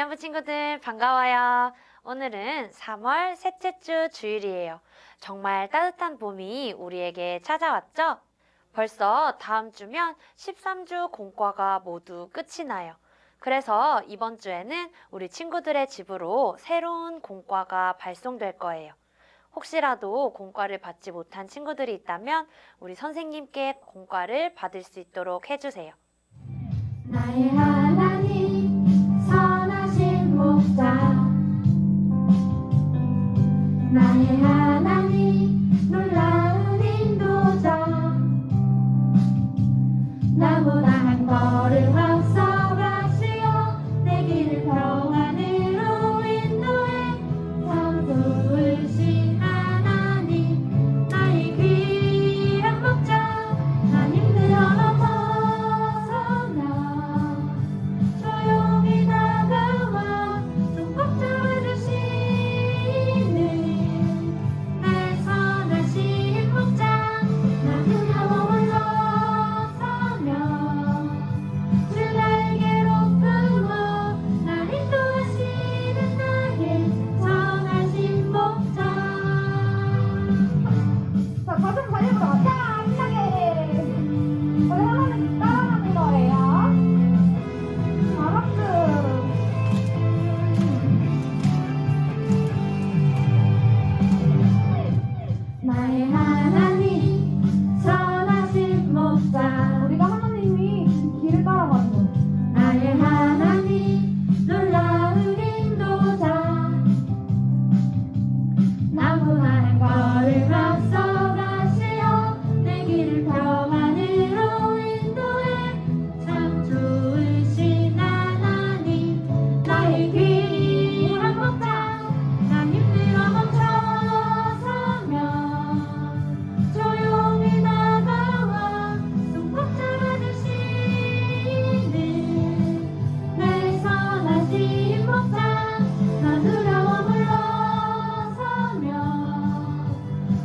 위안부 친구들 반가워요. 오늘은 3월 셋째 주 주일이에요. 정말 따뜻한 봄이 우리에게 찾아왔죠? 벌써 다음 주면 13주 공과가 모두 끝이 나요. 그래서 이번 주에는 우리 친구들의 집으로 새로운 공과가 발송될 거예요. 혹시라도 공과를 받지 못한 친구들이 있다면 우리 선생님께 공과를 받을 수 있도록 해주세요. 나의 하나님 선하신 목자 나의 하나님 놀라운 인도자 나보다 한 걸음 앞서가시어 내 길을 평안으로 인도해 참 좋으신 하나님 나의 귀한 목자 난 힘들어 넘어서면 조용히 다가와 손 꼭 잡아주시는 내 선하신 목자 나 두려워 물러서면 주 날개로 품어 날 인도하시는 나의 선하신 목자. 자, 가슴 벌리고 자, 신나게 우리 하나님 따라하는 거예요. 박수. 나의 하나님 선하신 목자 우리가 하나님이 길을 따라가는 거예요. 나의 하나님 놀라운 인도자 나보다 한 걸음 앞서가시어 내 길을 평안으로 인도해 참 좋으신 하나님 나의 귀한 목자 난 힘들어 멈춰서면 조용히 다가와 손 꼭 잡아주시는 내 선하신 목자 나 두려워 물러서면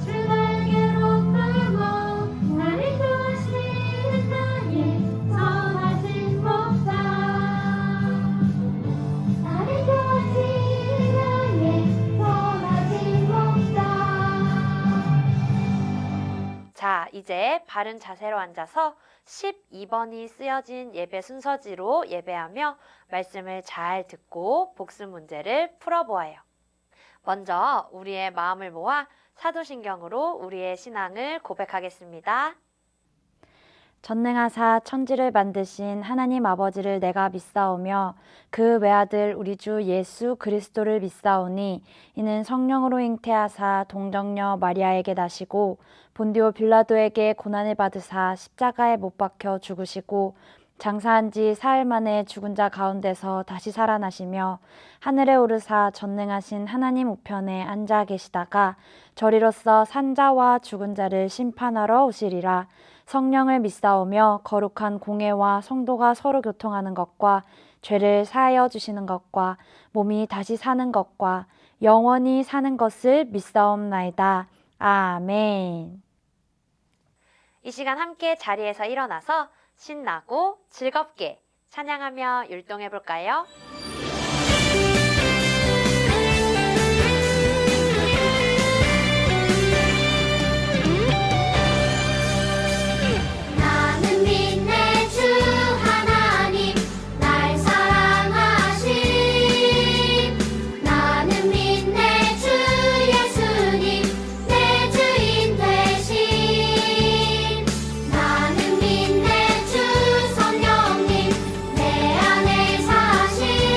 주 날개로 품어 날 인도하시는 나의 선하신 목자 날 인도하시는 나의 선하신 목자. 자, 이제 바른 자세로 앉아서 12번이 쓰여진 예배 순서지로 예배하며 말씀을 잘 듣고 복습 문제를 풀어보아요. 먼저 우리의 마음을 모아 사도신경으로 우리의 신앙을 고백하겠습니다. 전능하사 천지를 만드신 하나님 아버지를 내가 믿사오며 그 외아들 우리 주 예수 그리스도를 믿사오니 이는 성령으로 잉태하사 동정녀 마리아에게 나시고 본디오 빌라도에게 고난을 받으사 십자가에 못 박혀 죽으시고 장사한 지 사흘 만에 죽은 자 가운데서 다시 살아나시며 하늘에 오르사 전능하신 하나님 우편에 앉아 계시다가 저리로서 산자와 죽은 자를 심판하러 오시리라. 성령을 믿사오며 거룩한 공회와 성도가 서로 교통하는 것과 죄를 사하여 주시는 것과 몸이 다시 사는 것과 영원히 사는 것을 믿사옵나이다. 아멘. 이 시간 함께 자리에서 일어나서 신나고 즐겁게 찬양하며 율동해 볼까요? 나는 믿네 주 하나님 날 사랑하심 나는 믿네 주 예수님 내 주인 되심 나는 믿네 주 성령님 내 안에 사심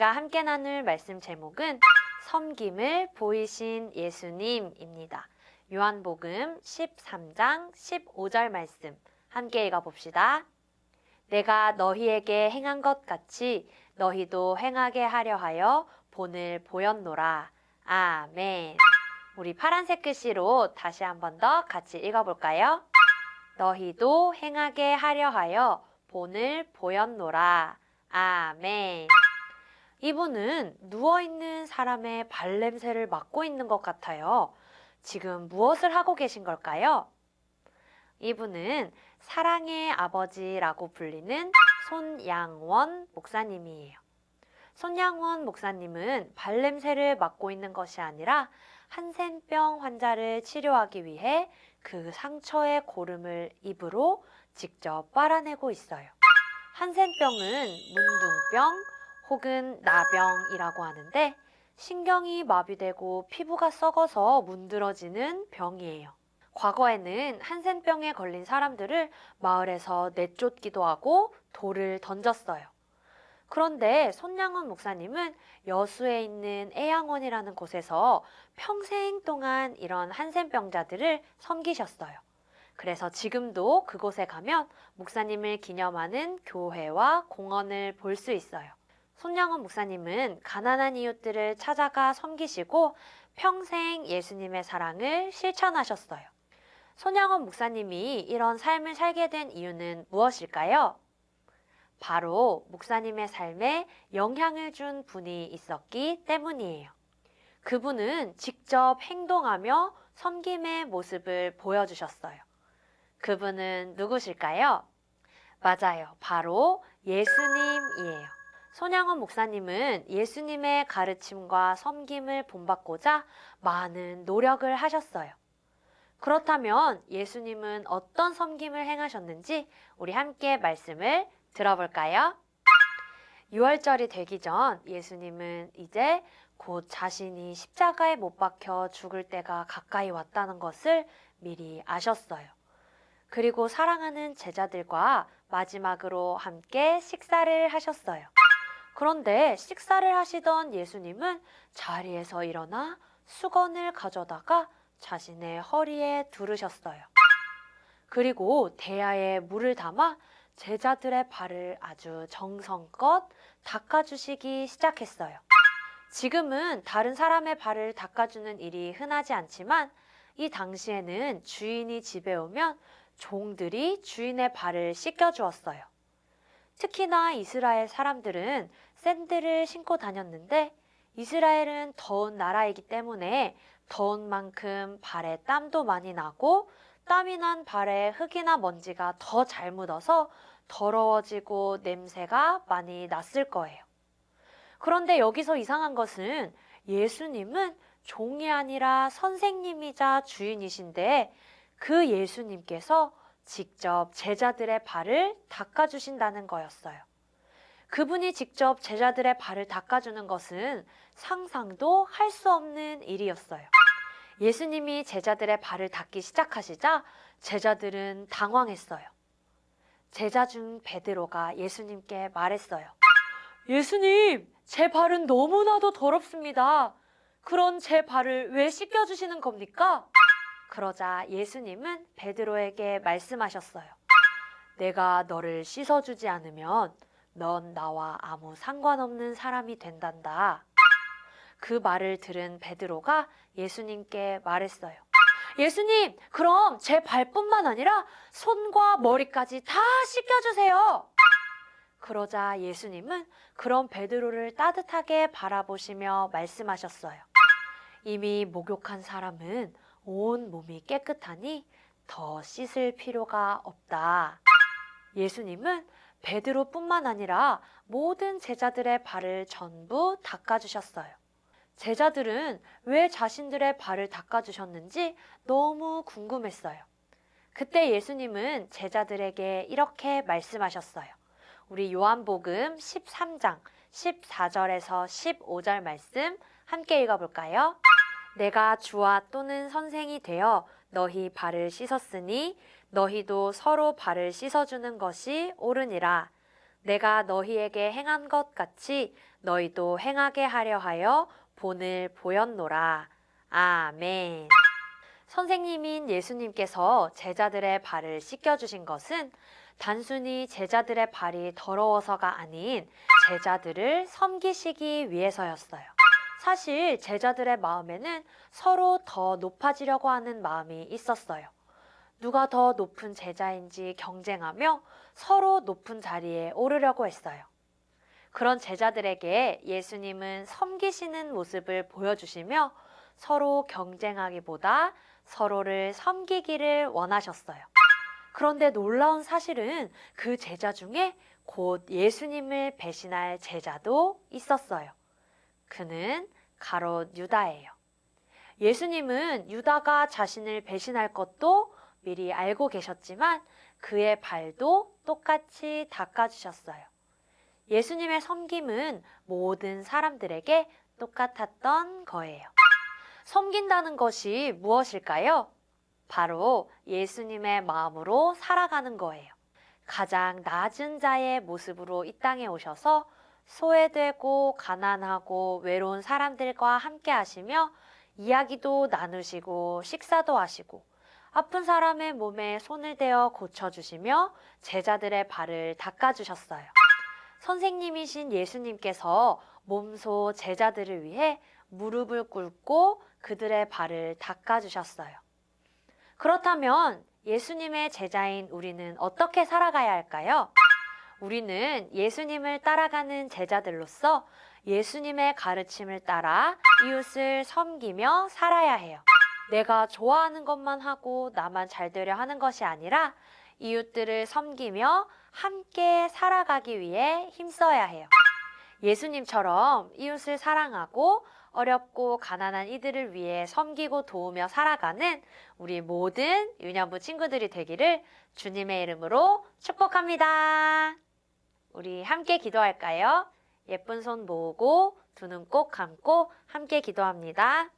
우리가 함께 나눌 말씀 제목은 섬김을 보이신 예수님입니다. 요한복음 13장 15절 말씀 함께 읽어봅시다. 내가 너희에게 행한 것 같이 너희도 행하게 하려 하여 본을 보였노라. 아멘. 우리 파란색 글씨로 다시 한 번 더 같이 읽어볼까요? 너희도 행하게 하려 하여 본을 보였노라. 아멘. 이분은 누워있는 사람의 발냄새를 맡고 있는 것 같아요. 지금 무엇을 하고 계신 걸까요? 이분은 사랑의 아버지라고 불리는 손양원 목사님이에요. 손양원 목사님은 발냄새를 맡고 있는 것이 아니라 한센병 환자를 치료하기 위해 그 상처의 고름을 입으로 직접 빨아내고 있어요. 한센병은 문둥병 혹은 나병이라고 하는데 신경이 마비되고 피부가 썩어서 문드러지는 병이에요. 과거에는 한센병에 걸린 사람들을 마을에서 내쫓기도 하고 돌을 던졌어요. 그런데 손양원 목사님은 여수에 있는 애양원이라는 곳에서 평생 동안 이런 한센병자들을 섬기셨어요. 그래서 지금도 그곳에 가면 목사님을 기념하는 교회와 공원을 볼 수 있어요. 손양원 목사님은 가난한 이웃들을 찾아가 섬기시고 평생 예수님의 사랑을 실천하셨어요. 손양원 목사님이 이런 삶을 살게 된 이유는 무엇일까요? 바로 목사님의 삶에 영향을 준 분이 있었기 때문이에요. 그분은 직접 행동하며 섬김의 모습을 보여주셨어요. 그분은 누구실까요? 맞아요. 바로 예수님이에요. 손양원 목사님은 예수님의 가르침과 섬김을 본받고자 많은 노력을 하셨어요. 그렇다면 예수님은 어떤 섬김을 행하셨는지 우리 함께 말씀을 들어볼까요? 6월절이 되기 전 예수님은 이제 곧 자신이 십자가에 못 박혀 죽을 때가 가까이 왔다는 것을 미리 아셨어요. 그리고 사랑하는 제자들과 마지막으로 함께 식사를 하셨어요. 그런데 식사를 하시던 예수님은 자리에서 일어나 수건을 가져다가 자신의 허리에 두르셨어요. 그리고 대야에 물을 담아 제자들의 발을 아주 정성껏 닦아주시기 시작했어요. 지금은 다른 사람의 발을 닦아주는 일이 흔하지 않지만 이 당시에는 주인이 집에 오면 종들이 주인의 발을 씻겨주었어요. 특히나 이스라엘 사람들은 샌들을 신고 다녔는데 이스라엘은 더운 나라이기 때문에 더운 만큼 발에 땀도 많이 나고 땀이 난 발에 흙이나 먼지가 더 잘 묻어서 더러워지고 냄새가 많이 났을 거예요. 그런데 여기서 이상한 것은 예수님은 종이 아니라 선생님이자 주인이신데 그 예수님께서 직접 제자들의 발을 닦아주신다는 거였어요. 그분이 직접 제자들의 발을 닦아주는 것은 상상도 할 수 없는 일이었어요. 예수님이 제자들의 발을 닦기 시작하시자 제자들은 당황했어요. 제자 중 베드로가 예수님께 말했어요. 예수님, 제 발은 너무나도 더럽습니다. 그런 제 발을 왜 씻겨주시는 겁니까? 그러자 예수님은 베드로에게 말씀하셨어요. 내가 너를 씻어주지 않으면 넌 나와 아무 상관없는 사람이 된단다. 그 말을 들은 베드로가 예수님께 말했어요. 예수님, 그럼 제 발뿐만 아니라 손과 머리까지 다 씻겨주세요. 그러자 예수님은 그런 베드로를 따뜻하게 바라보시며 말씀하셨어요. 이미 목욕한 사람은 온 몸이 깨끗하니 더 씻을 필요가 없다. 예수님은 베드로뿐만 아니라 모든 제자들의 발을 전부 닦아주셨어요. 제자들은 왜 자신들의 발을 닦아주셨는지 너무 궁금했어요. 그때 예수님은 제자들에게 이렇게 말씀하셨어요. 우리 요한복음 13장 14절에서 15절 말씀 함께 읽어볼까요? 내가 주와 또는 선생이 되어 너희 발을 씻었으니 너희도 서로 발을 씻어주는 것이 옳으니라. 내가 너희에게 행한 것 같이 너희도 행하게 하려 하여 본을 보였노라. 아멘. 선생님인 예수님께서 제자들의 발을 씻겨주신 것은 단순히 제자들의 발이 더러워서가 아닌 제자들을 섬기시기 위해서였어요. 사실 제자들의 마음에는 서로 더 높아지려고 하는 마음이 있었어요. 누가 더 높은 제자인지 경쟁하며 서로 높은 자리에 오르려고 했어요. 그런 제자들에게 예수님은 섬기시는 모습을 보여주시며 서로 경쟁하기보다 서로를 섬기기를 원하셨어요. 그런데 놀라운 사실은 그 제자 중에 곧 예수님을 배신할 제자도 있었어요. 그는 가롯 유다예요. 예수님은 유다가 자신을 배신할 것도 미리 알고 계셨지만 그의 발도 똑같이 닦아주셨어요. 예수님의 섬김은 모든 사람들에게 똑같았던 거예요. 섬긴다는 것이 무엇일까요? 바로 예수님의 마음으로 살아가는 거예요. 가장 낮은 자의 모습으로 이 땅에 오셔서 소외되고 가난하고 외로운 사람들과 함께 하시며 이야기도 나누시고 식사도 하시고 아픈 사람의 몸에 손을 대어 고쳐주시며 제자들의 발을 닦아주셨어요. 선생님이신 예수님께서 몸소 제자들을 위해 무릎을 꿇고 그들의 발을 닦아주셨어요. 그렇다면 예수님의 제자인 우리는 어떻게 살아가야 할까요? 우리는 예수님을 따라가는 제자들로서 예수님의 가르침을 따라 이웃을 섬기며 살아야 해요. 내가 좋아하는 것만 하고 나만 잘 되려 하는 것이 아니라 이웃들을 섬기며 함께 살아가기 위해 힘써야 해요. 예수님처럼 이웃을 사랑하고 어렵고 가난한 이들을 위해 섬기고 도우며 살아가는 우리 모든 유년부 친구들이 되기를 주님의 이름으로 축복합니다. 우리 함께 기도할까요? 예쁜 손 모으고 두 눈 꼭 감고 함께 기도합니다.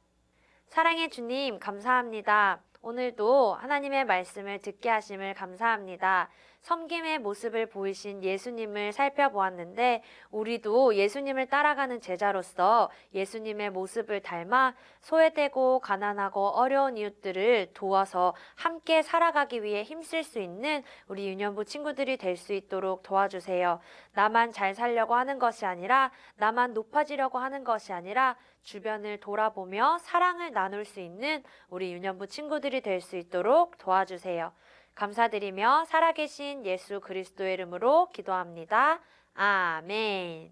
사랑의 주님, 감사합니다. 오늘도 하나님의 말씀을 듣게 하심을 감사합니다. 섬김의 모습을 보이신 예수님을 살펴보았는데 우리도 예수님을 따라가는 제자로서 예수님의 모습을 닮아 소외되고 가난하고 어려운 이웃들을 도와서 함께 살아가기 위해 힘쓸 수 있는 우리 유년부 친구들이 될 수 있도록 도와주세요. 나만 잘 살려고 하는 것이 아니라 나만 높아지려고 하는 것이 아니라 주변을 돌아보며 사랑을 나눌 수 있는 우리 유년부 친구들이 될 수 있도록 도와주세요. 감사드리며 살아계신 예수 그리스도의 이름으로 기도합니다. 아멘.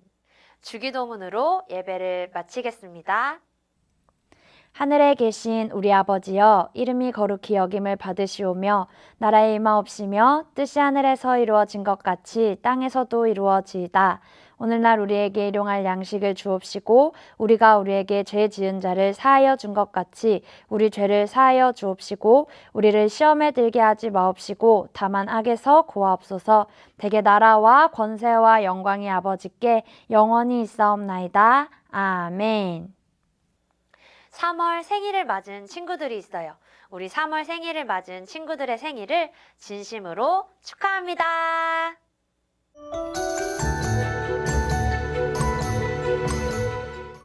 주기도문으로 예배를 마치겠습니다. 하늘에 계신 우리 아버지여, 이름이 거룩히 여김을 받으시오며 나라의 임하옵시며 뜻이 하늘에서 이루어진 것 같이 땅에서도 이루어지이다. 오늘날 우리에게 일용할 양식을 주옵시고 우리가 우리에게 죄 지은 자를 사하여 준 것 같이 우리 죄를 사하여 주옵시고 우리를 시험에 들게 하지 마옵시고 다만 악에서 구하옵소서. 대개 나라와 권세와 영광이 아버지께 영원히 있사옵나이다. 아멘. 3월 생일을 맞은 친구들이 있어요. 우리 3월 생일을 맞은 친구들의 생일을 진심으로 축하합니다.